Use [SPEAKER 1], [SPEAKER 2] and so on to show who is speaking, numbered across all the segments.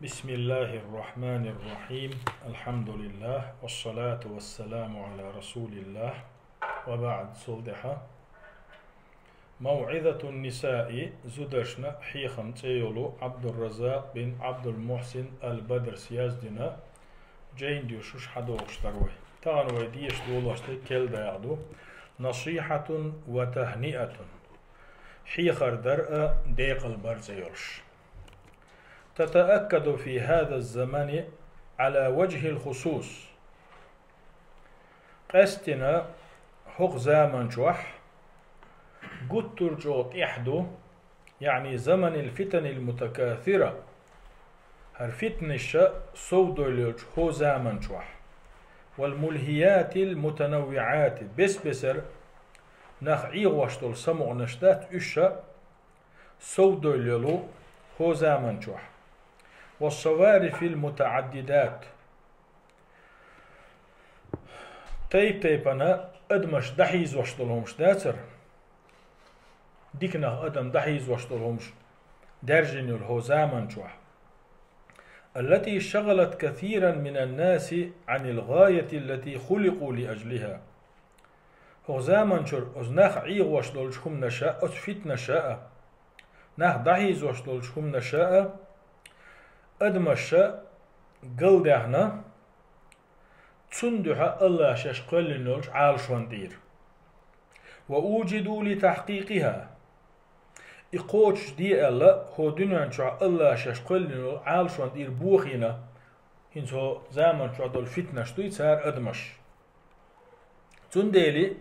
[SPEAKER 1] بسم الله الرحمن الرحيم. الحمد لله والصلاة والسلام على رسول الله وبعد. صلدحة موعظة النساء زدشنا حيخن تيولو عبد الرزاق بن عبد المحسن البدر سيازدنا جين ديوشوش حدوغش تروي تغنوي ديش دولوشتي كل دايعدو نصيحة وتهنئة حيخر درء ديق البرزيولش. تتأكد في هذا الزمان على وجه الخصوص قستنا حق زمن شوح قد ترجوت إحدو، يعني زمن الفتن المتكاثرة هر فتن الشاء صودولوج هو زمن شوح والملهيات المتنوعات بسر نخ واشتول سمع نشتات الشاء صودولولو هو زمن شوح والصوارف المتعددات تيب أنا أدمش دحيز واشتلهمش داتر ديكنا أدم دحيز واشتلهمش درجن الهوزامن شوح التي شغلت كثيرا من الناس عن الغاية التي خلقوا لأجلها. هوزامن شر أزناخ عيغ واشتلشهم نشاء أتفت نشاء ناخ دحيز واشتلشهم نشاء أدمشا قلدهنا تندها الله ششقل النولج عالشوان دير وأوجدوا لتحقيقها إقوتش دي الله هو دنيا شع الله ششقل النولج عالشوان دير بوخينا هنسو زامن شع دول فتنة شتوي تسار أدمش تنديلي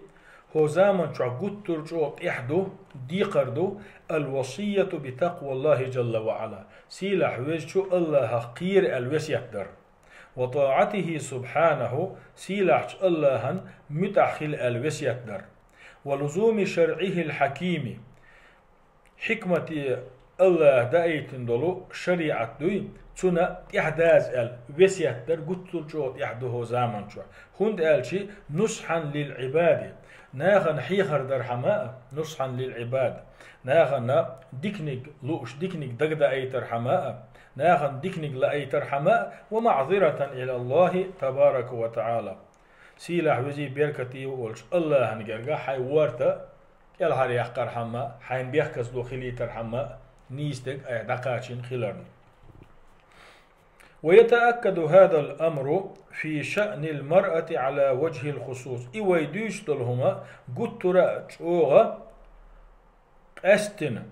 [SPEAKER 1] هو زامن شع قد ترجوت إحدو دي قردو الوصية بتقوى الله جل وعلا سيلح وجهو الله قير الوس يقدر وطاعته سبحانه سيلح الله متأخل الوس يقدر ولزوم شرعه الحكيم حكمة الله دايت دولو شريعة دوي تنا إحداث الوس يقدر قلت الجوت إحدوه زامن شو هند شي نصحا للعباد ناغن حيخر درحماء نصحا للعباد ناغن ديكنيك لوش ديكنيك دقدا أي ترحماء ناغن ديكنيك لا أي ترحماء ومعذرة إلى الله تبارك وتعالى سيلاح وزي بيركتي وولش الله هنجرجا حي ورتا يلهر يحقر حما حين بيحكس لو خلي ترحماء نيستك أي دقاتشين خلرن. ويتأكد هذا الأمر في شأن المرأة على وجه الخصوص إيويدوش دلهما قد ترأت أوغا أستن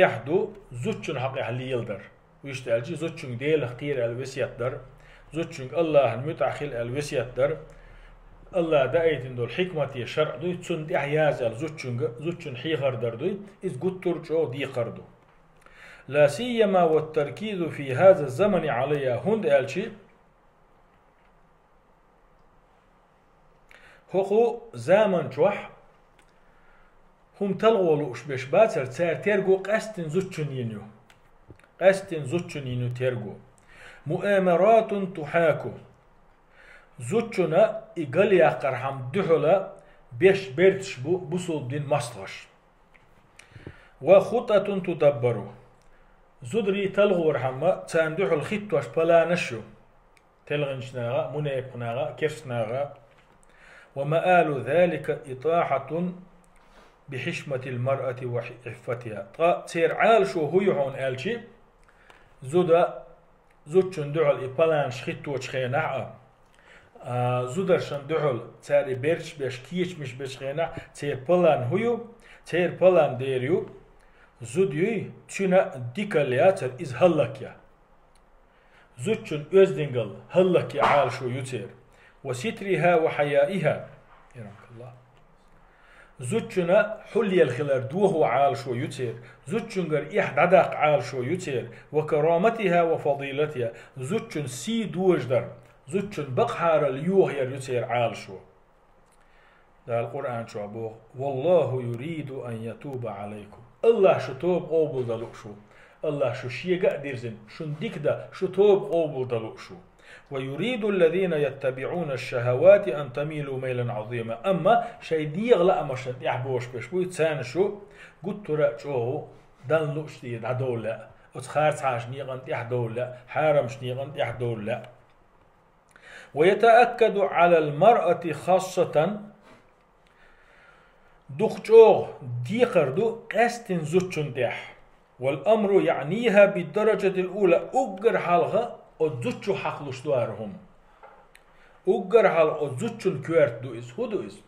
[SPEAKER 1] إحدو زوجن حقي حلي يلدر ويشتغلجي زوجن ديل خير الوسيات در زوجن الله المتأخل الوسيات در الله دايت دول حكمة شرع دوي تسند إحيازل زوجن حيغر در دوي إذ قد ترجو دي قردو لا سيما والتركيز في هذا الزمن عليها هند ألشي هو زمن شوح هم تلغوا لوش بش باتر تسار ترجو قستن زوجن ينو ترجو مؤامرات تحاكو زوجنا إقل يقر هم دحلا بش برتش بصول دين مصلش وخطة تدبرو زدري تلغور حما تاندوح الخط واش بلا نشو تلغنشناغا منيبناغا كرسناغا ومآل ذلك إطاحة بحشمة المرأة وعفتها تير عال شو هو يحون آلشي زودا زوجن دعل إبالانش خط واش خيناعا زودر شن دعل تاري بيرش بيش كيش مش بيش خيناع تير بلان هيو تير بلان ديريو زوديوي تشينا ديكالياتر إز هلكيا زوجن أزدنجل هلكيا عال شو يتير وسترها وحيائها يرحمك الله زوجنا حلي الخلال دوه عال شو يتير زوجنجر إحدادق عال شو يتير وكرامتها وفضيلتها زوجن سي دوجدر زوجن بقحار اليوه يتير عال شو ده القرآن شو أبوه والله يريد أن يتوب عليكم الله شو توب قوبل دلوك شو الله شو شيء قادر زين شو ديك ده شو توب قوبل دلوك شو ويريد الذين يتبعون الشهوات أن تميلوا ميلا عظيما أما شيء ديغ لا مشان يحبوش بشبوي تسان شو قلت رأى شو دان لوش دي دولة وتخارج عاش نيغن يحدول لا حارمش نيغن يحدول لا. ويتأكد على المرأة خاصة دخجوغ ديقردو قاستن زوتشن ديح، والأمر يعنيها بالدرجة الأولى أقر حالها أزوتشو حقلش دوارهم أقر حال أزوتشن كوارت دوئز هدوئز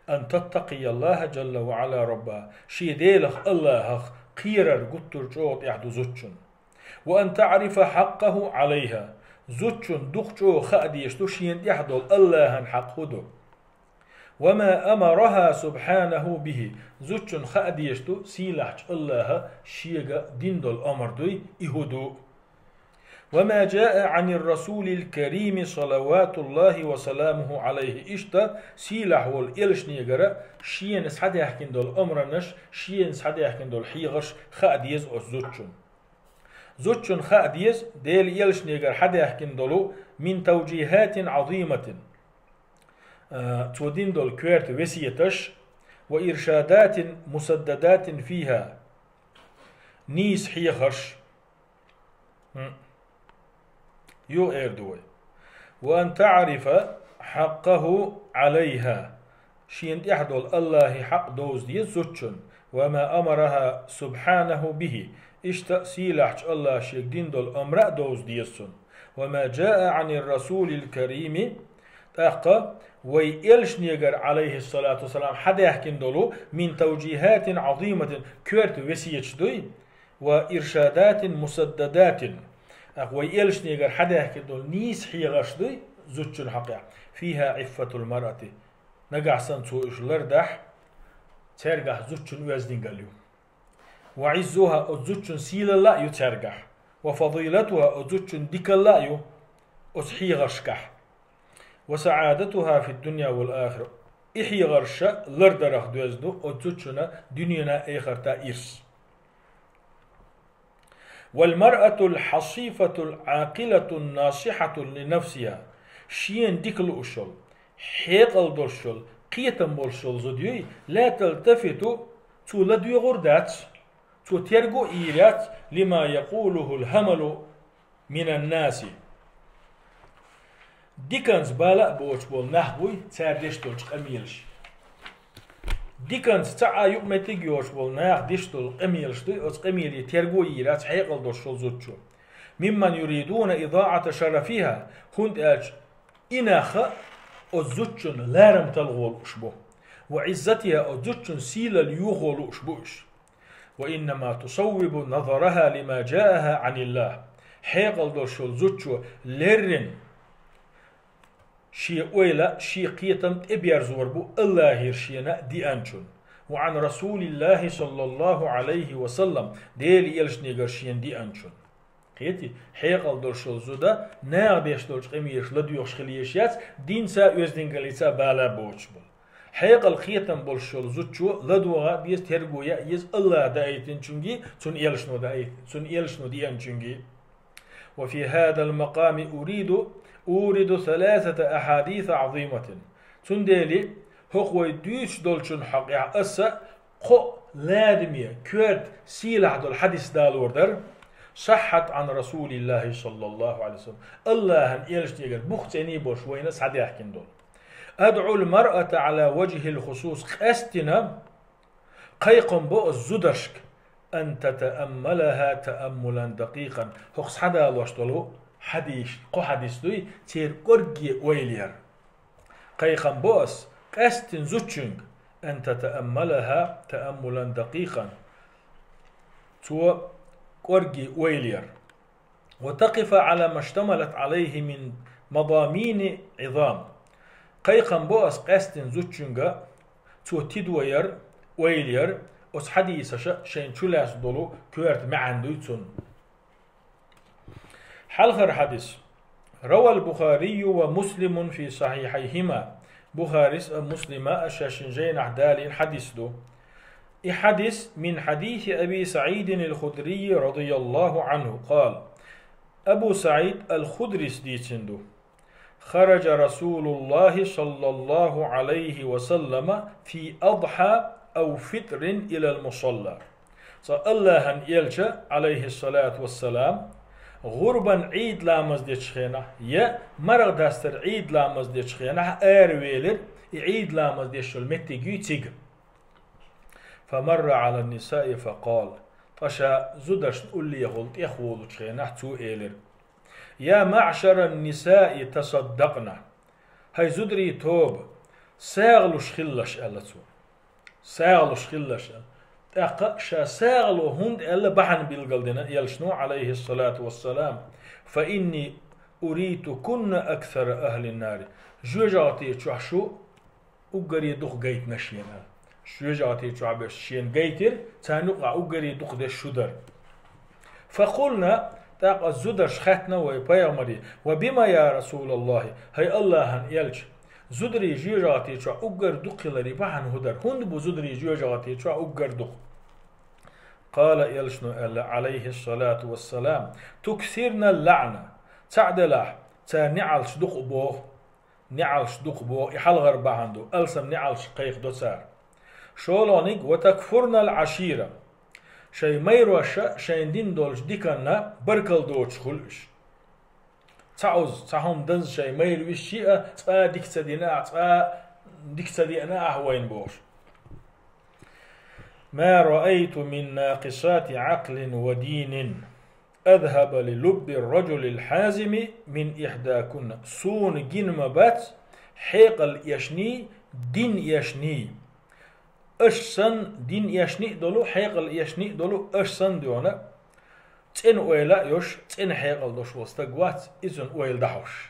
[SPEAKER 1] أن تتقي الله جل وعلا ربها شي ديلخ الله قيرر قطر جوت يحدو زوتشن، وأن تعرف حقه عليها زوتشن دخجو خأديشتو شين يحدو الله حق هدو، وما أمرها سبحانه به زوتشن خأديشتو سيلحج الله شيغا ديندو الأمر دوي إهدو. وما جاء عن الرسول الكريم صلوات الله وسلامه عليه إشتا سيلح والإلش نيغرا شين سحد يحكين دول أمرنش شين سحد يحكين دول حيغش خأديز أو زوتشن. زوتشن خأديز ديل إلش نيغر حد يحكين دولو من توجيهات عظيمة تودين دول كويرت وسيتش وإرشادات مسددات فيها نيس حيغش يو إردوي، وأن تعرف حقه عليها شين يحدول الله حق دوز دي زوتشن، وما أمرها سبحانه به اشتأسيلح الله شيك دين دول أمرأ دوز ديسن، وما جاء عن الرسول الكريم تأقى ويلش نيجر عليه الصلاة والسلام حدا يحكين دولو من توجيهات عظيمة كورت وسيتش دوي وإرشادات مسددات ويلش نيجر حدا يحكين دول نيس حيغش دوي زوتشن حقيا فيها عفة المرأة نقع سنسو إشلر دح ترجح زوتشن وزدين قاليو، وعزها أزوتشن سيل لا يترجح، وفضيلتها أزوتشن ديك لا يو أسحيغشكح، وسعادتها في الدنيا والآخرة إحي غرشة لردرخ دوزدو أزوتشنا دنيانا آخر تائرس. والمرأة الحصيفة العاقلة الناصحة لنفسها شين ديكل أشل حيقل درشل قيتم بولشل زديوي لا تلتفت تو لديو غردات تو تيرغو إيرات لما يقوله الهمل من الناس. ديكنز بالا بوش بول نحبوي تاردش دولش قميلش ديكنز تعا يقمتك يوش بول ناح ديش دول قميلش دوي أس قميلي تيرغو إيرات حيقل درشل زدشو ممن يريدون إضاعة شرفها هند أج إناخ أزوتشن لارم تلغول أشبه وعزتها أزوتشن سيل اليوغول أشبوش، وإنما تصوب نظرها لما جاءها عن الله حيقل درشل زوتشو لرن شي ويلا شي قيتم ابيار زوربو الله هيرشينا دي أنشون، وعن رسول الله صلى الله عليه وسلم ديلي يلش نيغرشين دي أنشون قيتي حيقل درشل زودا ناغ ديش دولش قميش لديوش خليشيات دين سا يوزدين قليسا بالا بوشبل حيقل خيتم بولشل زوتشو لدوغا ديس ترغويا يز الله دايتين چونجي سن يلشنو دايت سن يلشنو دي أنشونجي. وفي هذا المقام أورد 3 أحاديث عظيمة تنديلي هو دوش دولشن حقيا أسا قو لادمية كورد سيلح دول حديث دالوردر صحت عن رسول الله صلى الله عليه وسلم الله هن إيلش تيجر بوختيني بوش وين سعد يحكين دول. أدعو المرأة على وجه الخصوص قاستنا قيقم بو الزدشك أن تتأملها تأملا دقيقا هقص حدا لوشتلو حديث دوي تير قرقي ويلير قيقم بوس قاستن زوتشنج أن تتأملها تأملا دقيقا تو قرقي ويلير وتقف على ما اشتملت عليه من مضامين عظام قيقم بوس قاستن زوتشنجا تو تدوير ويلير أس حديث شين شلاس دولو كورت معن دويتون. حلخر حديث روى البخاري ومسلم في صحيحيهما بخاري مسلمة الشاشنجين عدال حديث دو حديث من حديث أبي سعيد الخدري رضي الله عنه قال أبو سعيد الخدري سديتندو خرج رسول الله صلى الله عليه وسلم في أضحى أو فطر إلى المصلى الله أن يلشى عليه الصلاة والسلام غربا عيد لامز ديشخينا يا مرغ داستر عيد لامز ديشخينا ويلر عيد لامز ديشل متي جيتيج فمر على النساء فقال طشا زدش تقول لي يغلط يخول تشخينا تو إيلر يا معشر النساء تصدقنا هاي زدري توب ساغلوش خلش ألتو ساغلوش خلش أقشا ساغلو هند ألا بحن بالقلدنا يلشنو عليه الصلاة والسلام فإني أريد كن أكثر أهل النار جوجاتي تشحشو أقري دخ قيت نشينا جوجاتي تشعبش شين قيتر تانوقع أقري دخ ده الشدر فقلنا تاق الزدر شختنا ويبايغمري وبما يا رسول الله هي الله هن يلش زدري جوجاتي تشع أقر دخ لري بحن هدر هند بو زدري جوجاتي تشع أقر دخ قال يلشنو عليه الصلاة والسلام تكثرنا اللعنة تعدلاح تا نعلش دق بوه نعلش دق بوه يحل غربا عنده ألسم نعلش قيق دو سار شولونيك وتكفرنا العشيرة شي ميروشا شي دين دولش ديكنا بركل دوش خلش تعوز تعهم دنز شي ميروش شيئة تا ديكتا دينا أهوين بوش ما رأيت من ناقصات عقل ودين أذهب للب الرجل الحازم من إحداكن سون جن مبات حيقل يشني دين يشني أشسن دين يشني دولو حيقل يشني دولو أشسن ديونا تين ويلا يوش تين حيقل دوش وستقوات إذن ويل دحوش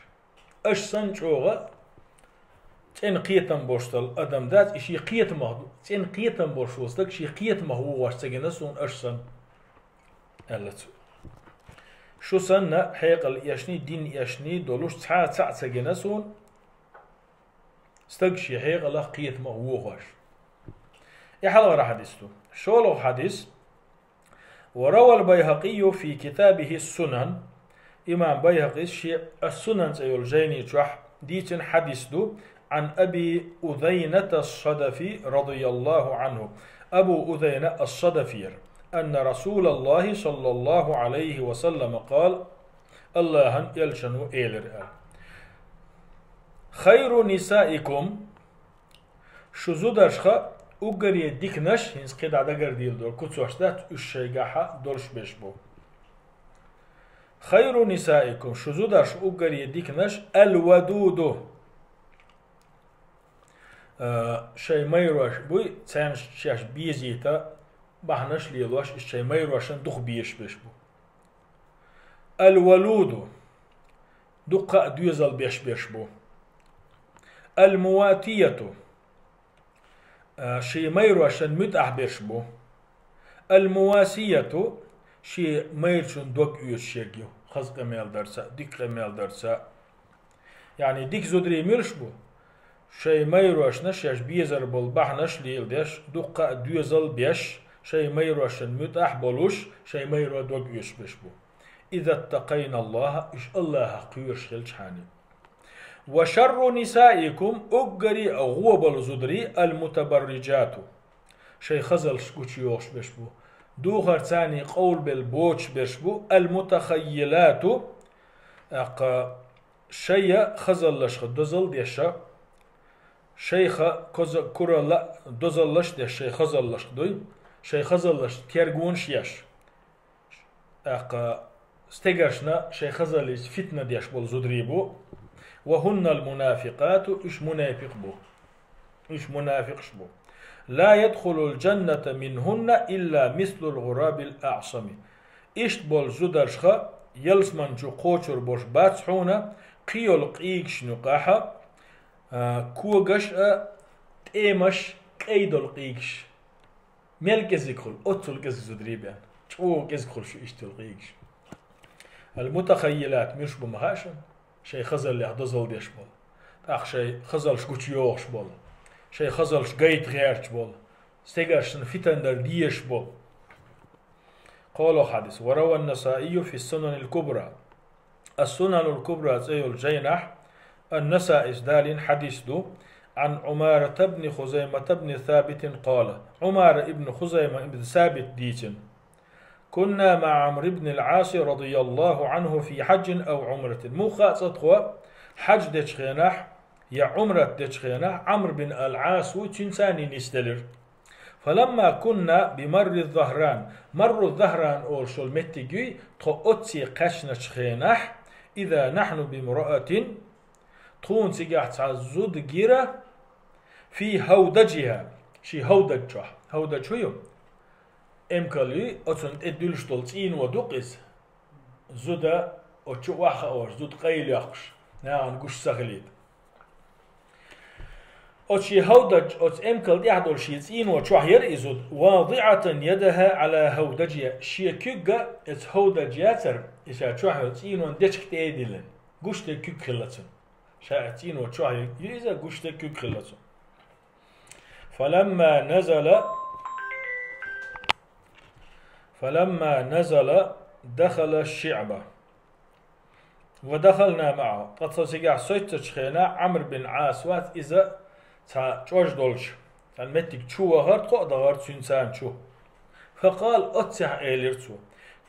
[SPEAKER 1] أشسن شوغا تين قيتم بوشتل أدم دات إشي قيتم مهدو تين قيتم بوشوستك شي قيتم هو واشتغنا سون أشسن ألتو شو سنة حيقل يشني دين يشني دولوش تسعة سجنا سون استقشي حيقل قيتم هو واش يحلو حديثه شو لو حديث وروى البيهقي في كتابه السنن إمام بيهقي شيء السنن سيقول جيني تشح ديتن حديثه عن أبي أذينة الصدفي رضي الله عنه أبو أذينة الصدفي أن رسول الله صلى الله عليه وسلم قال الله يلشنو إيلر خير نسائكم شزودرشخ أقري ديكنش هنس قيد عدقر ديل دول كتسوشتات الشيقاحة دولش بيشبو خير نسائكم شزودرش أقري ديكنش الودود شيء ما يروش بوي تسان شاش بيزيتا بحنش ليلوش الشيء ما يروشن دخ بيش بيشبو الولود دقة دوزل بيشبو المواتية شيء ما يروشن متأح بيشبو المواسية شيء ما يرشن دوك يوش شيرجيو خزق ميل درسا ديك ميل درسا يعني ديك زودري ميرشبو شيء ما يروشنا شاش بيزر بالبحنش ليلدش دقة دوزل بيش شيء ما يروشن متأح بلوش شيء ما يرو دوك يوش بيشبو إذا اتقينا الله إش الله قيوش خلشاني وشر نسائكم أقري أغوب الزدري المتبرجات شيء خزل شكوش يوش بيشبو دوغر ثاني قول بالبوش بيشبو المتخيلات شيء خزل لش دوزل ديشا شيخ كرة لا دوزلش ديش شيء خزلش دوي شيء خزلش تيرجون شيش استجرشنا شيء خزلش فتنة ديش بول زدريبو وهن المنافقات إيش منافق بو إيش منافق شبو لا يدخل الجنة منهن إلا مثل الغراب الأعصم إيش بول زدرشخا يلسمن جو قوشر بوش باتحونا قيول قيكش نقاحا كوغش تيمش قيدل قيكش ميل كزيكل أطل كزيزودريبان شو كزيكل شو إشتل قيكش المتخيلات مش بمهاشن شيء خزل له دزل ديش بول تاخ شيء خزل شكوش يوش بول شيء خزل شقيت غيرش بول استيقاش فتن در ديش بول قولوا حديث وروى النسائي في السنن الكبرى السنن الكبرى زي الجينح النسائي دالين حديث دو عن عمارة بن خزيمة بن ثابت قال عمارة ابن خزيمة بن ثابت ديتن كنا مع عمرو بن العاص رضي الله عنه في حج أو عمرة مو خاصة حج دجخيناح يا عمرة دجخيناح عمرو بن العاص وتنساني نستلر فلما كنا بمر الظهران مر الظهران أول شو المتجي تقطي قشنا شخيناح إذا نحن بامرأة تكون سجاح تعزود جيرة في هودجها شي هودج هودج شو امكالي أتون ادلش طلتين ودقس زودا أتشو واخا أور زود قيل يخش نعم قش سخليد أتشي هودج أت امكال يحضر شيتين وتشو حير إزود واضعة يدها على هودجها شي كيغا ات هودج ياتر إشا تشو حيتين وندشك تيدلن قش تكيغ خلتن شاعتين وتشو حير يزا قش تكيغ خلتن فلما نزل دخل الشعبة ودخلنا معه قد سيقع سويت تشخينا عمرو بن عاص وات إذا تشوش دولش كان متك تشو هرت قد غرت سنسان تشو فقال أتسح إيلرتو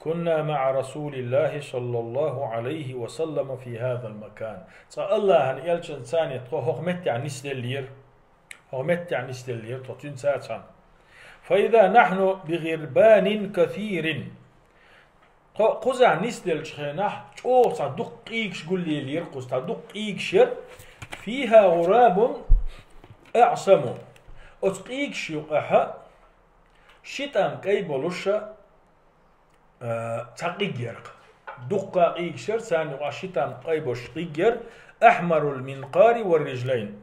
[SPEAKER 1] كنا مع رسول الله صلى الله عليه وسلم في هذا المكان الله أن يلش إنسان هو متى عن نستلير هو متى عن نستلير تنسان فإذا نحن بغربان كثير قزع نستل شخيناح شو صدق إيكش قول لي يرقص صدق إيكشر فيها غراب أعصم أتقيكش يقحا شتام كي بولوشا تقيق يرق دقا إيكشر سانو شتام كي بوش قيجر أحمر المنقار والرجلين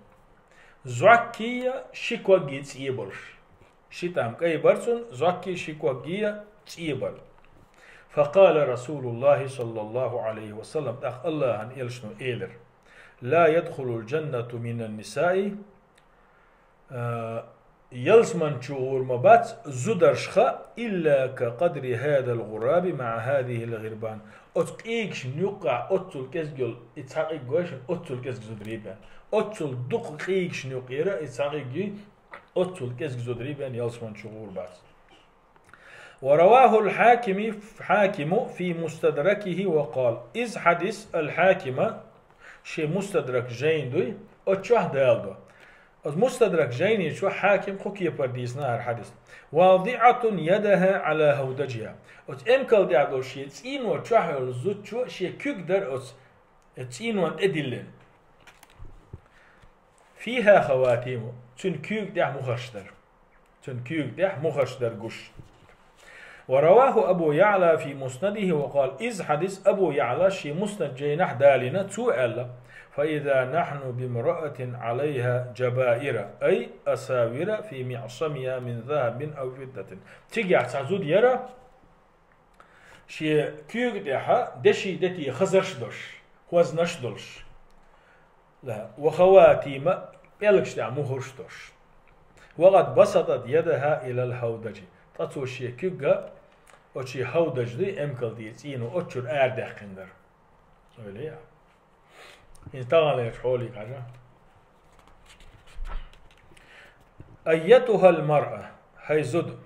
[SPEAKER 1] زعكية شكوى جيتس يبولش شتام كي برسون زعكي شكوى جية تيبل فقال رسول الله صلى الله عليه وسلم أخ الله أن يلشنو إيلر لا يدخل الجنة من النساء يلزمن شعور مبات زدرشخا إلا كقدر هذا الغراب مع هذه الغربان أتقيكش نيوقع أتل كزجل إتحقق جوشن أتل كزجل دريبان أتل دقيقش نيوقيرا إتحقق أتل كزجل دريبان يلزمن شعور بات ورواه حاكم في مستدركه وقال إذ حدث الحاكم شي مستدرك جين دوي أتشوه دالدو المستدرك جيني شو حاكم خوكي برديس نهر حدث واضعة يدها على هودجها امكال دعدو شي تسين وتشوه الزود شو شي كيقدر تسين وانتدلن فيها خواتيم تن كيق دع مخشدر قش ورواه أبو يعلى في مسنده وقال إذ حدث أبو يعلى شي مسند جينح دالنا تسوء فإذا نحن بامرأة عليها جبائر أي أساور في معصمها من ذهب أو فضة تيجي تعزود يرى شي كيوك ديها دشي دتي خزرش دوش وزنش دوش لا وخواتيم يلكش دع مهرش دوش وقد بسطت يدها إلى الهودج تطو شي كيوكا وشي هودج دي امكل ديتينو أتشر آردخ قندر öyle ya. انتقل حولي كذا. أيتها المرأة هيزد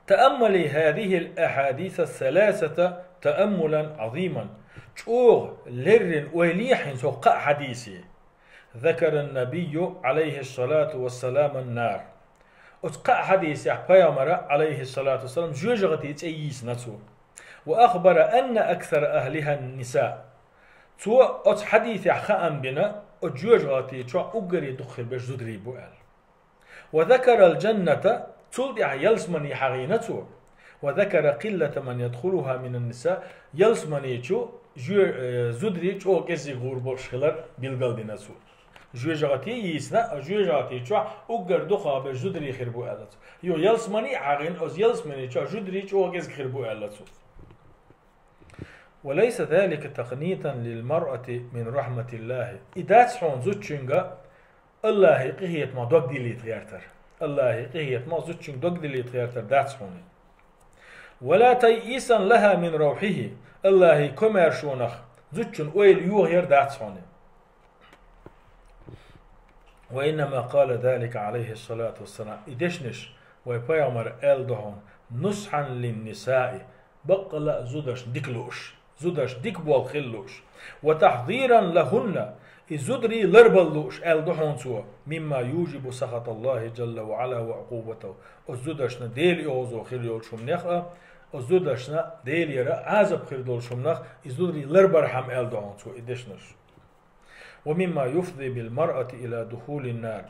[SPEAKER 1] تأملي هذه الأحاديث الثلاثة تأملا عظيما شوغ لرن وليح سوق حديثي ذكر النبي عليه الصلاة والسلام النار أتقى حديث بيامر عليه الصلاة والسلام جوجغتي تأييس نتو وأخبر أن أكثر أهلها النساء تو أت حديث خام بنا أجوجغتي تو أجري دخل بجدري بوال وذكر الجنة تولد يلسمني حغينته وذكر قلة من يدخلها من النساء يلسمني تو زدري تو كزي غربور شغلر بيلغل ديناسو جوجغتي يسنا جوجغتي تو أجر دخل بجدري خربو آلت يو يلسمني حغين أز يلسمني تو جدري تو كزي خربو آلتو وليس ذلك تقنيتا للمرأة من رحمة الله إذا تحون زوجنغا الله يقهيت ما دوك ديليت غيرتر الله يقهيت ما زوجنغ دوك ديليت غيرتر داتسحوني ولا تيئيسا لها من روحه الله يكمر شونخ زوجن ويل يو غير داتسحوني وإنما قال ذلك عليه الصلاة والسلام إدشنش ويبيامر ألدهون نصحا للنساء بقلا زودش ديكلوش زودش ديكبول خلوش وتحذيرا لهن إزدري لربلوش ألدهون سوا مما يوجب سخط الله جل وعلا وعقوبته أزدشنا ديل يوزو خليول شمنخ أزدشنا ديل يرى عذب خليول شمنخ إزدري لربرحم ألدهون سوا إدشنش ومما يفضي بالمرأة إلى دخول النار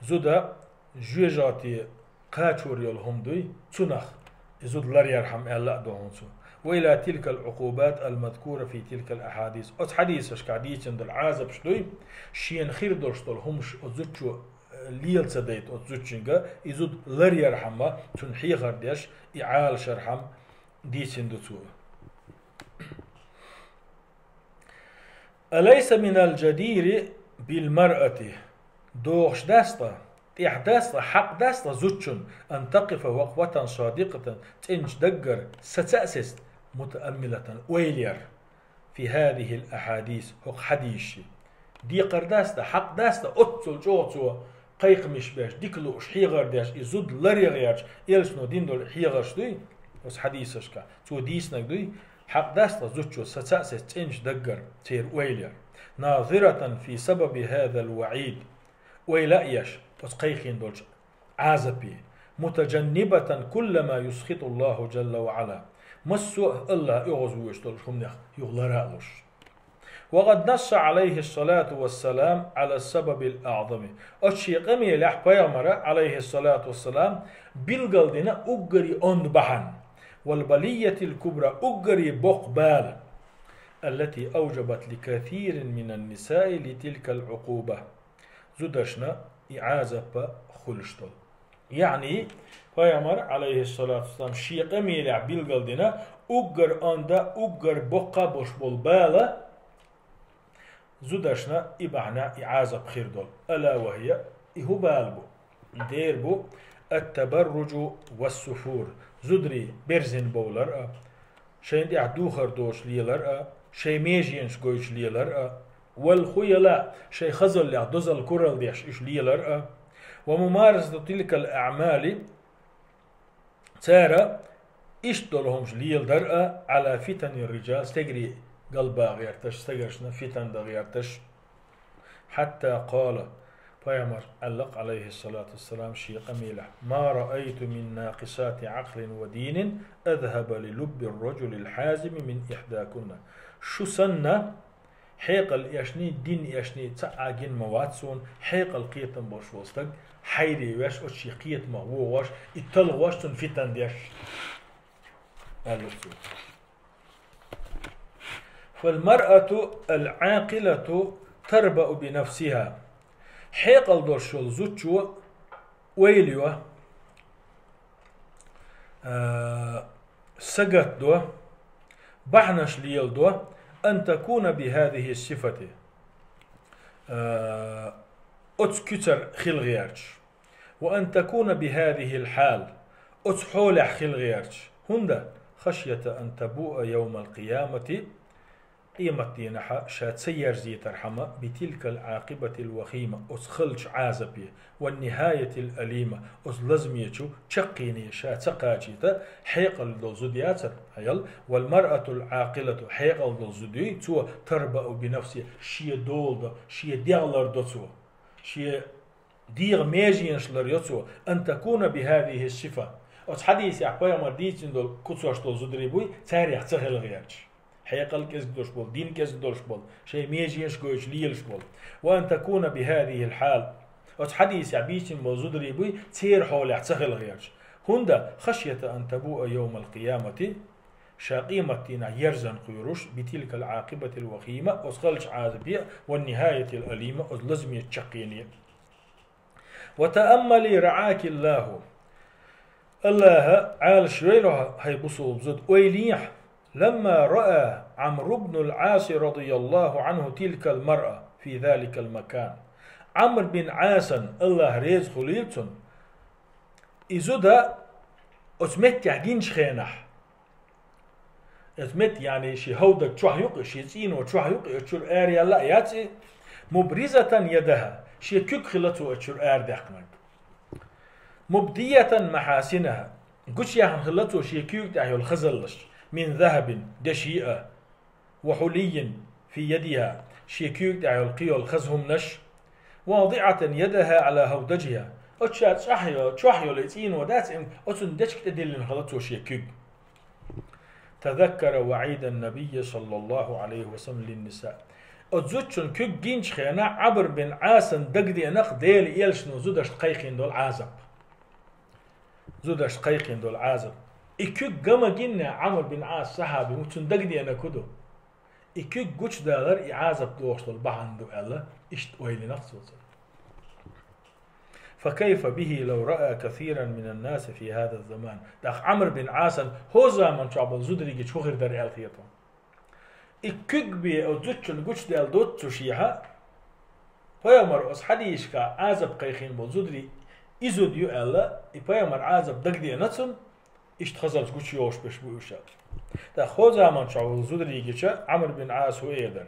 [SPEAKER 1] زودا جوجاتي قاتور يلهمدي تنخ زود لر يرحم الله دهونسو وإلى تلك العقوبات المذكورة في تلك الأحاديث أت حديثش كعديث عند العازب شدوي شين خير درشتل همش أزوجو ليل سديت أزوجينغا يزود لر يرحم تنحي غرديش إعال شرحم ديسندتو أليس من الجدير بالمرأة دوغش داستا تيح داستا حق داستا زوجن أن تقف وقوة صادقة تنج دقر ستأسس متأملة ويلير في هذه الأحاديث هو حديثي دي قرداستا حق داستا أتل جوتو قيق مش باش ديكلوش حيغر داش يزود لريغيرش إلشنو دين دول حيغرش دوي بس حديثشكا تو ديسنك دوي حق داستا زوجو ستأسس تنج دقر تير ويلير ناظرة في سبب هذا الوعيد ويلأيش وسقيخين دولش عازبي متجنبة كل ما يسخط الله جل وعلا مسو الله يغزوش دولش هم يغلرالوش وقد نص عليه الصلاة والسلام على السبب الأعظم أشي قمي لح بيامر عليه الصلاة والسلام بالقلدنا أقري أنبحن والبلية الكبرى أقري بقبال التي أوجبت لكثير من النساء لتلك العقوبة زدشنا إعازة خلشتل يعني بيامر عليه الصلاة والسلام شي قمي لح بالقلدنا أقر أندا أقر بقى بشبول بالا زدشنا إبعنا إعازة بخير دول ألا وهي إهو بالبو ديربو التبرج والسفور زدري برزن بولر شين دي عدوخر دوش ليلر شي ميجينش قويش ليلر والخيلاء شي خزل لي عدوزل كورل ديش إش ليلر وممارسة تلك الأعمال تارى إش دولهمش ليلر على فتن الرجال استجري قلبا غيرتش استجرشنا فتن دا غيرتش حتى قال فيامر علق عليه الصلاة والسلام شي قميلة ما رأيت من ناقصات عقل ودين أذهب للب الرجل الحازم من إحداكن شو سنة حيق اليشني دين يشني تعاقين مواتسون حيق القيتن بوشوستك حيري واش أشي قيت ما هو واش اتلغ واش تنفتن ديش فالمرأة العاقلة تربأ بنفسها حيقل دوشول زوجو ويليو سقط دو بحنش ليل دو أن تكون بهذه الصفة أتكتر خلغيرش وأن تكون بهذه الحال أتحولح خلغيرش هندا خشية أن تبوء يوم القيامة قيمة دينها شات سير زي ترحمة بتلك العاقبة الوخيمة أسخلش عازبية والنهاية الأليمة أسلزميتشو تشقيني شات سقاجيتا حيقل دول زدياتر هيل والمرأة العاقلة حيقل دول زدي تو تربأ بنفسها شي دول شي ديغلر دوتو شي ديغ ميجينش لريوتو أن تكون بهذه الصفة أتحديث يحبايا مرديتين دول كتسوش دول زدري بوي تاريخ تخيل غيرش حيقل كز دوش بول دين كز دوش بول شيء ميجيش قويش ليلش بول وأن تكون بهذه الحال وتحديث عبيش موزود ريبوي تير حول اعتخل غيرش هندا خشية أن تبوء يوم القيامة شاقيمة يرزن قيروش بتلك العاقبة الوخيمة وصخلش عازبية والنهاية الأليمة لازم يتشقيني وتأملي رعاك الله عال شويلها هي بصول بزد ويليح لما رأى عمرو بن العاص رضي الله عنه تلك المرأة في ذلك المكان عمرو بن عاص الله ريز خليلتن إزودا أتمت يحجينش خينح أتمت يعني شي هودك تشوح يقي شي زين وتشوح يقي تشور آريا لا ياتي مبرزة يدها شيكوك خلطو أتشر أردقمك مبدية محاسنها قش يحن خلطو شيكوك دعيو الخزلش من ذهب دشيئة وحلي في يدها شيكوك دعيو القيو الخزهم نش واضعة يدها على هودجها أتشات شحيو لتين ودات أتن دشك تدل خلطو شيكوك تذكر وعيد النبي صلى الله عليه وسلم للنساء أتزوجن كوك جينش خينا عبر بن عاسن دقدي أنق ديل إيلشنو زودش قيقين دول عازب زودش قيقين دول عازب إكوك قام جينا عمر بن عاس صحابي متن دقدي أنا كدو إكوك قوش دالر إعازب دوشتل بحندو ألا إشت ويلي نقصو فكيف به لو رأى كثيرا من الناس في هذا الزمان داخ عمر بن عاسن هو زمان شعب زودري شوخر در الخيطان إكوك بي أو زوجن قوش دال دوت تشيها فيامر أس حديشكا عازب قيخين بول زودري إزو ديو ألا فيامر عازب دقدي نتسن إشت خزل قوش يوش بش بوشا داخ هو زمان شعب زودري عمر بن عاس هو إيدر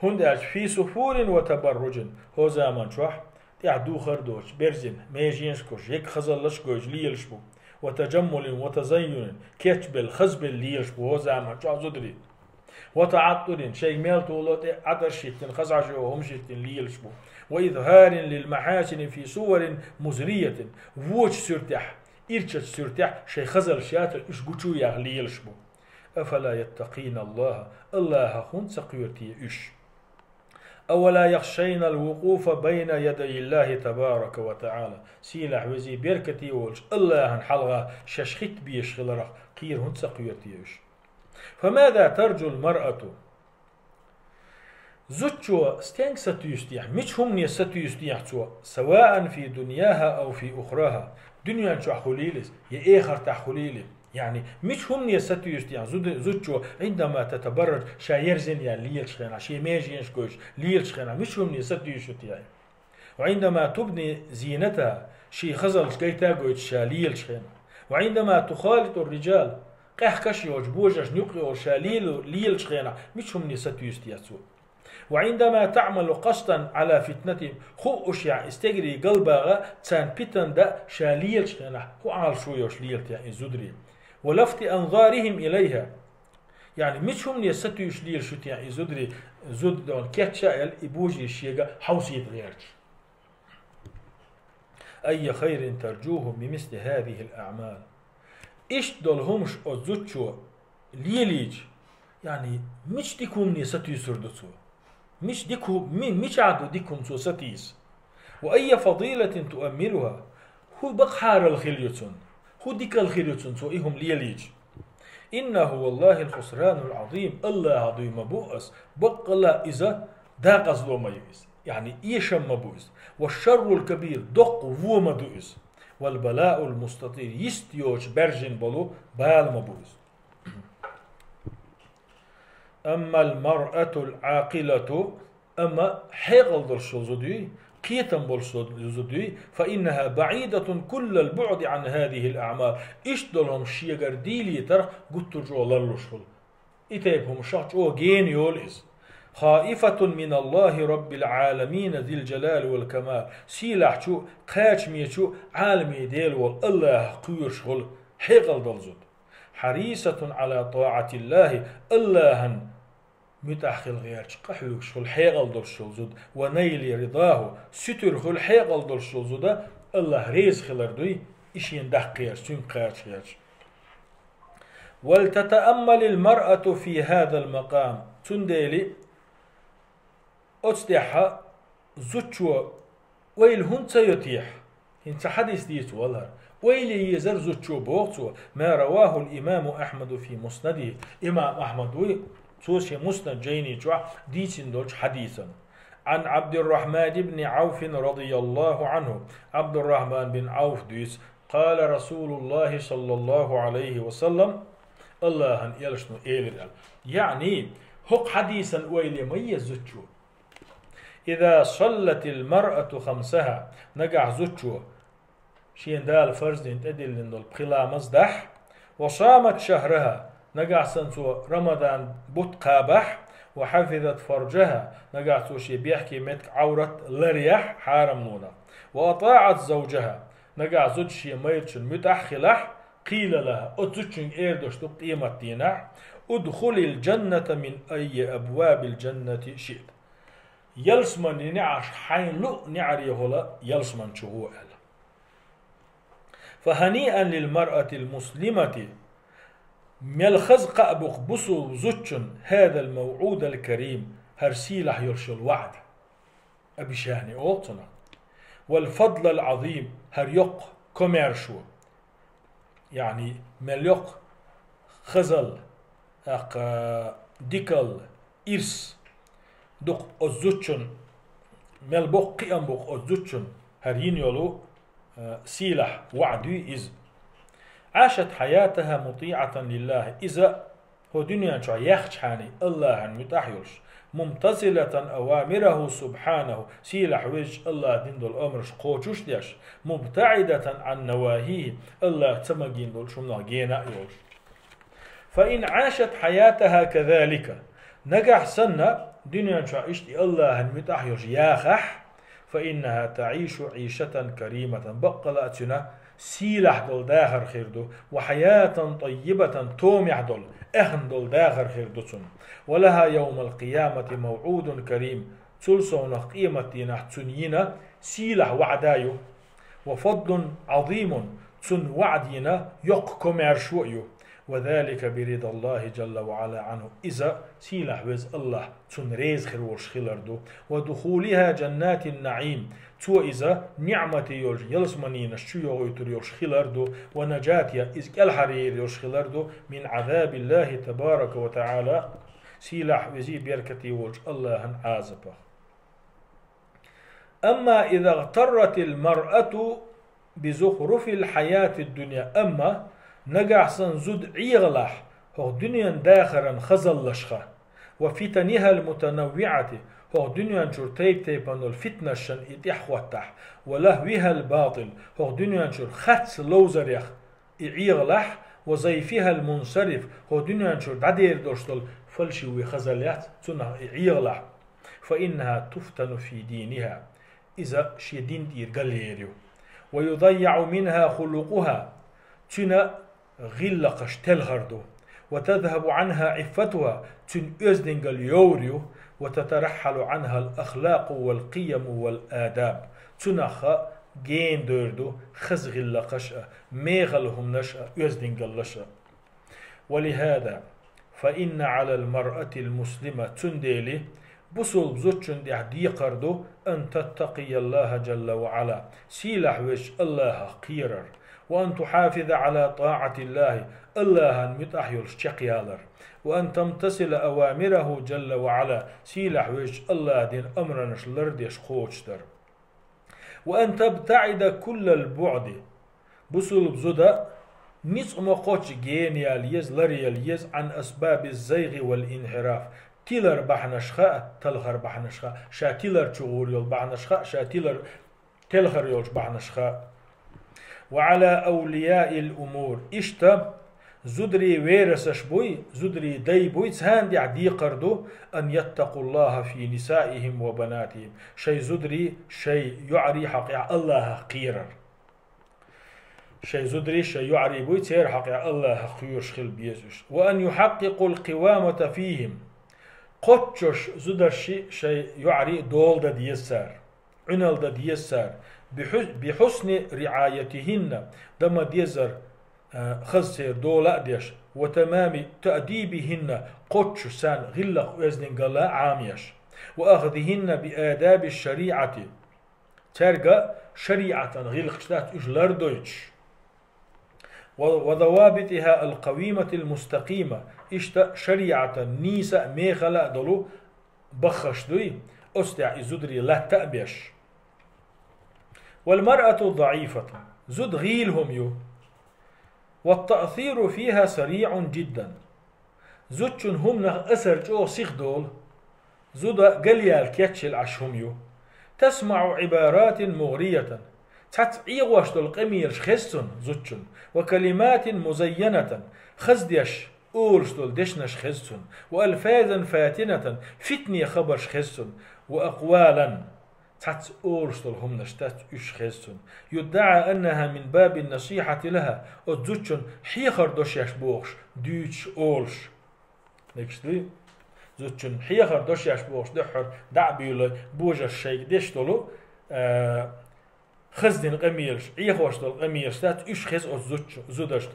[SPEAKER 1] هنداج في سفور وتبرج هو زمان شوح يعدو خردوش برزن ميجينشكوش هيك خزلش كوش ليلشبو وتجمل وتزين كتبل خزبل ليلشبو هو زمان شو زودري وتعطل شيء ميل طولات عطر شيتن خزعج وهم شيتن ليلشبو وإظهار للمحاسن في صور مزرية ووش سرتح إرشت سرتح شيء خزل شاتر إش قوشو يغليلشبو أفلا يتقين الله خون سقيرتي إش أولا يخشين الوقوف بين يدي الله تبارك وتعالى سيلح وزي بيركتي ولش الله هنحلغا ششخت بيشغلرخ قير هن سقيرتيش فماذا ترجو المرأة زوجو ستينك ستيستيح مش هم ني ستيستيح سواء في دنياها أو في أخراها دنيا شو خليلس يا آخر تخليلي يعني مش هم يستيوست يعني زوجو عندما تتبرج شايرزن يعني ليل شخنا شي ماجينش كوش ليل شخنا مش هم يستيوست يعني وعندما تبني زينتها شي خزل شكيتا كوش ليل شخنا وعندما تخالط الرجال قحكش يوجبوجش نقي شاليل ليل شخنا مش هم يستيوست يعني وعندما تعمل قصدا على فتنتهم خو أشياء استجري قلبها تان بيتن دا شاليل شخنا هو عال شو يوش ليل يعني زودري ولفت أنظارهم إليها يعني مش هم يستيوش ليل شو يعني زودري زود دون كاتشا الإبوجي الشيغا حوسيت غيرش أي خير ترجوه بمثل هذه الأعمال إيش دولهمش أزوتشو ليليج يعني مش ديكم يستيوسر دوتسو مش ديكو مش عادو ديكم سو ستيس وأي فضيلة تؤملها هو بقحار الخليتون هو ديك الخليتون سو إيهم ليليج إنه والله الخسران العظيم الله عظيم بؤس بق الله إذا داق أصدو ما يؤس يعني إيشم مبؤس والشر الكبير دق وو مدؤس والبلاء المستطير يستيوش برجن بلو بال مبؤس أما المرأة العاقلة أما حيقل درشوزدي قيتم برشوزدي فإنها بعيدة كل البعد عن هذه الأعمال إشدلهم شيغر ديلي تر قلت جولر لشل إتيبهم شخص أو جين يوليس خائفة من الله رب العالمين ذي الجلال والكمال سيلح شو قاش ميشو عالمي ديل والله قير شغل حيقل درزد حريصة على طاعة الله الله متأخل غير قحلوك شو الحيقل درشل زود ونيل رضاه ستر خل حيقل درشل زود الله ريز خلردوي إشين دقير سن قاش ولتتأمل المرأة في هذا المقام تنديلي أتستيحها زوجو ويل هن سيتيح انت حديث ديت والله ويلي يزر زوجو بوقتو ما رواه الإمام أحمد في مسنده إمام أحمد توشي مسند جيني جوا ديتين دوش حديثا عن عبد الرحمن بن عوف رضي الله عنه عبد الرحمن بن عوف ديس قال رسول الله صلى الله عليه وسلم الله يلشنو إيلر يعني هق حديثا ويلي ميز زوجو إذا صلت المرأة خمسها نقع زوجو شين دال فرز دين تدل لندل بخلا مصدح وصامت شهرها نقع سنسو رمضان بوت قابح وحفظت فرجها نقعتوش بيحكي متك عورة لريح حارم نونا، وأطاعت زوجها نقع زوجشي ميرشن متأخلح قيل لها أتزوجن إيردوش قيمة دينح ادخل الجنة من أي أبواب الجنة شئت. يلسمن نعش حين لو نعري هلا يلسمن شهو ألا. فهنيئا للمرأة المسلمة ملخز قأبق بصو زوجن هذا الموعود الكريم هرسيلح يرش الوعد أبشاني أوتنا والفضل العظيم هريق كوميرشو يعني مليق خزل أق ديكل إرس دق أزوجن ملبق قيام بق أزوجن هرين يلو سيلح وعدي إز عاشت حياتها مطيعة لله إذا هو دنيا شو يخشاني الله عن متحيلش ممتثلة أوامره سبحانه سيلح وجه الله دين دول أمرش قوشوش ديش مبتعدة عن نواهيه الله تمجين دول شمنا جينا يولش. فإن عاشت حياتها كذلك نجح سنة دنيا شو إشتي الله عن متحيلش ياخح فإنها تعيش عيشة كريمة بقلاتنا سيلح دول داخر خيردو وحياة طيبة تومع دول اخن دول داخر خيردو ولها يوم القيامة موعود كريم تلسون قيمة نحتنينا سيلح وعدايو وفضل عظيم تن وعدينا يقكم عرشوئيو وذلك برضا الله جل وعلا عنه إذا سيلح وز الله تن ريز خيروش خلردو ودخولها جنات النعيم تو إذا نعمة يولج يلسمنين الشيوغ يتريوش خلردو ونجاتيا إذ الحرير يوش خلردو من عذاب الله تبارك وتعالى سيلح وزي بيركتي يولج الله عازبه. أما إذا اغترت المرأة بزخرف الحياة الدنيا أما نجح سنزد عيغلح هو دنيا داخرا خزل لشخة وفتنها المتنوعة هو دنيا نشر تيبان الفتنة شن إتحوتح ولهوها الباطل هو دنيا نشر خاتس لوزريخ إعيغلح وزيفها المنصرف هو دنيا نشر دادير دوشتل فلشي وخزليات تنها إعيغلح فإنها تفتن في دينها إذا شيدين دير قليريو ويضيع منها خلقها تنا غلقش تلغردو وتذهب عنها عفتها تن أزدنغ اليوريو وتترحل عنها الأخلاق والقيم والآداب تنخ جين دوردو خزغ اللقشة ميغلهم نشأ أزدنغ اللشأ. ولهذا فإن على المرأة المسلمة تنديلي بصل بزوجن دي قردو أن تتقي الله جل وعلا سيلح وش الله قيرر وأن تحافظ على طاعة الله الله متأحيل شقيالر وأن تمتثل أوامره جل وعلا سيلح وش الله دين أمرنش لرديش خوشتر وأن تبتعد كل البعد بصل بزودا نصم قوش جينيال يز لريال يز عن أسباب الزيغ والانحراف تيلر بحنشخاء تلخر بحنشخاء شا تيلر تشغور يول بحنشخاء شا تيلر تلخر يول بحنشخاء. وعلى أولياء الأمور إشتا زدري ويرسش بوي زدري دي بوي تسهان دي عدي قردو أن يتقوا الله في نسائهم وبناتهم شي زدري شي يعري حقيع الله قيرر شي زدري شي يعري بوي تير حقيع الله قيرش خل بيزوش وأن يحققوا القوامة فيهم قطش زدرشي شي يعري دول دا ديسار عنال دا ديسار بحسن رعايتهن دم ديزر خزير دولا ديش وتمام تأديبهن قطش سان غلق وزن قلا عاميش وأخذهن بآداب الشريعة ترجع شريعة غلق شتات إجلر دويتش وضوابطها القويمة المستقيمة إشتا شريعة نيسا ميخلا دلو بخش دوي أستع إزدري لا تأبيش. والمرأة ضعيفة زد غيلهم يو والتأثير فيها سريع جدا زدشن هم أسر جو سيخ دول زد قليال كيتشل عشهم يو تسمع عبارات مغرية تتعيغوش دول قمير خستن زدشن وكلمات مزينة خزديش أولشتول دشنش خزسن وألفاظا فاتنة فتني خبرش خزسن وأقوالا تحت أولشتول هم نشتات إش خزسن يدعى أنها من باب النصيحة لها أتزوجن حيخر دوشيش بوغش دوش أولش نكشتي زوجن حيخر دوشيش بوغش دحر دعبيولي بوجا الشيك دشتولو خزدين قميلش عيخوشتول قميلش تات إش خز زودشت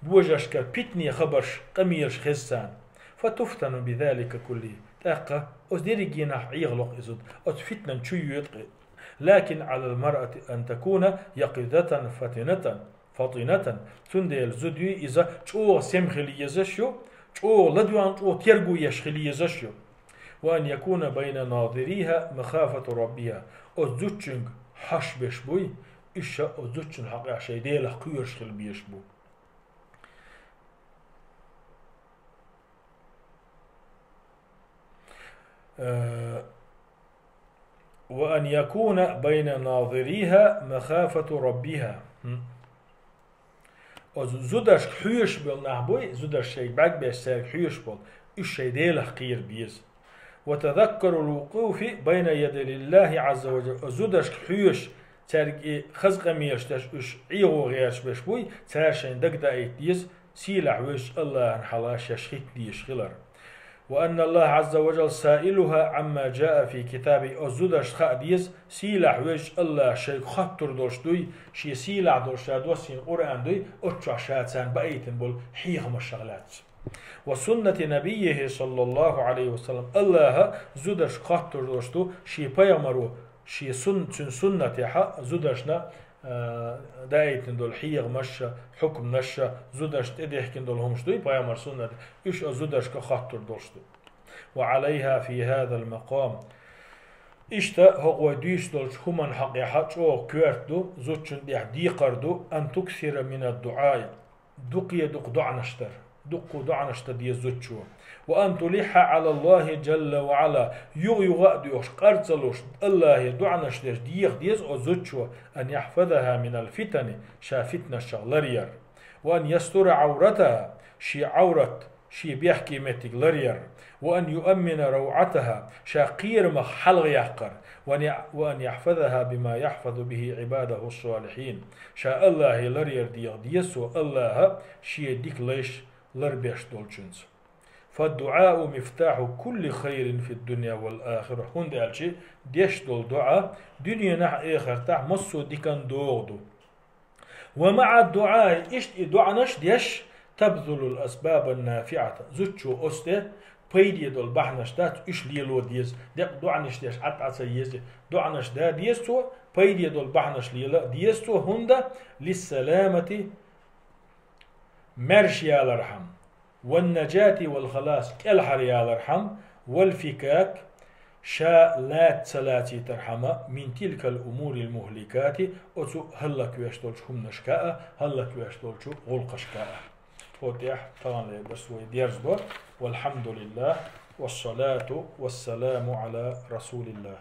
[SPEAKER 1] بوجشك بيتني خبرش قميلش خزسان فتفتن بذلك كله تاقا أصدرجينا عيغلق إزود أتفتنا شو يتقي لكن على المرأة أن تكون يقظة فطنة تندل زدوي إذا شو سمخلي يزشو شو لدوان شو تيرجو يشخلي يزشو وأن يكون بين ناظريها مخافة ربها أزوجنج حش بشبوي إيشا أزوجن حق شيء ديله قيرش خل بيشبو وأن يكون بين ناظريها مخافة ربها زودش حيش بول نحبوي زودش شيء بعد بيستاك حيش بول إيشا ديله قير بيز وتذكر الوقوف بين يدي الله عز وجل زودش حيش ترجع خزق ميشتش إيش عيو غيرش بشبوي ترشين دق دايت ديز سيلع وش الله حلاش يشخيك ديش خلر وأن الله عز وجل سائلها عما جاء في كتابه أزودش خاديز سيلع وش الله شيء خطر دوشدوي شي سيلع دوشاد وسين قرآن دوي أتشع شاتسان بأيتن بول حيهم الشغلات وسنة نبيه صلى الله عليه وسلم الله زودش خطر دوشدو شي بيامرو شي سنة حق زودشنا دايتن دول حيغ مشا حكم نشا زودش تديحكن دول همشدوي بيامر سنة إيش زودش كخطر دوشدو وعليها في هذا المقام إشتا هو ديش دول همان حقي حق أو كيرتو زودشن دي قردو أن تكثر من الدعاء دقي دق دعنشتر دق دعنشتر دي زودشو وأن تلح على الله جل وعلا يغديوش قرصلوش الله دعنشتر ديز أو زودشو أن يحفظها من الفتن شافتنا الشغلرير وأن يستر عورتها شي عورة شي بيحكي متك لرير وأن يؤمن روعتها شاقير مخلغ يحقر وأن يحفظها بما يحفظ به عباده الصالحين شاء الله لرير ديسو الله شي ديك ليش لربيش دولشنز فالدعاء مفتاح كل خير في الدنيا والآخرة هند ألشي ديش دول دعاء دنيا نح آخر تح مصو ديكان دوغدو ومع الدعاء إيش دعاء نش ديش تبذل الأسباب النافعة زوجو أسته بيدي دول بحنشتات إيش ليلو ديز دعاء نش ديش عطعة يزي دعاء نش دا ديستو بيدي دول بحنش ليلا ديستو هند للسلامة مرش يا الرحم والنجاة والخلاص كالحر يا الرحم والفكاك شاء لا تسلاتي ترحمة من تلك الأمور المهلكات أتو هلك ويشتولش هم نشكاء هلك ويشتولش غلقشكاء فوتيح طبعا بس ويديرز بو والحمد لله والصلاة والسلام على رسول الله.